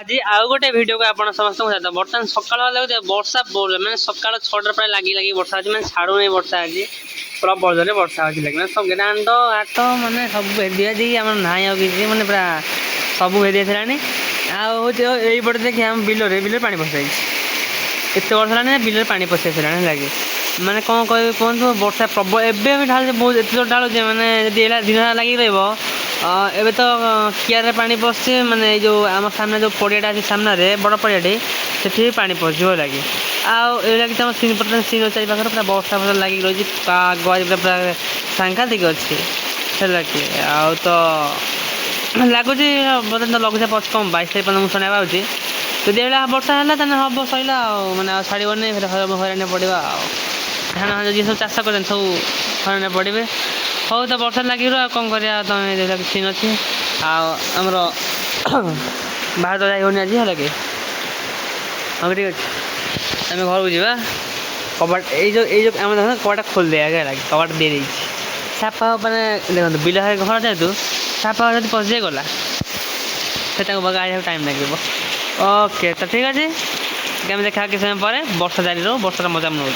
आज आउ गोटे भिडियो को आप समस्त बर्तमान सकाल लगे वर्षा मैंने सकाल 6टा प्राय लगी लगी वर्षा अच्छी मैंने छाड़ू नहीं वर्षा आज प्रबल जोरे वर्षा अच्छी लगे सब दांड हाथ मैंने सब भेदिया दी आम ना कि मैंने पूरा सब भेदिया आईपटे देखिए आम बिल पा पशि एत वर्ष है बिल पा पशि लगे मैंने कौन कह कहतु वर्षा प्रबल एवं ढाल बहुत एत जोर ढाल मैंने दिन लगी रही तो कियारे पानी पशे माने जो आम सामने जो पड़ियाटा अच्छे सामने बड़ पड़ियाटी से पानी पशो लगे आगे तुम सीन पर सीन चारि पाखे पूरा वर्षा फर्षा लगे रही पाग पूरा सांघातिक अच्छे है कि तो लगुच बर्तमान तो लघुचाप अच्छे कम 22 तारीख पर्यटन शुणा पाऊँगी जदि वर्षा है हम सैला मैंने छाड़बनी हईराण पड़ा धान जी सब चाष कर सब हईराण पड़े हौ तो वर्षा लगे कौन कर तुम सीन अच्छी आमर बाहर तो जाई आज है कि हाँ ठीक अच्छे आम घर को जा कबाट ये आम देख कबाटा खोल दे आगे लगे कबाट दे दी साप मैंने देखो बिल घर जेहतु साप जब पशिगला से गाड़ी टाइम लगे ओके तो ठीक अच्छे आम देखा किस समय पर वर्षा जारी रो वर्षा मजा नौ।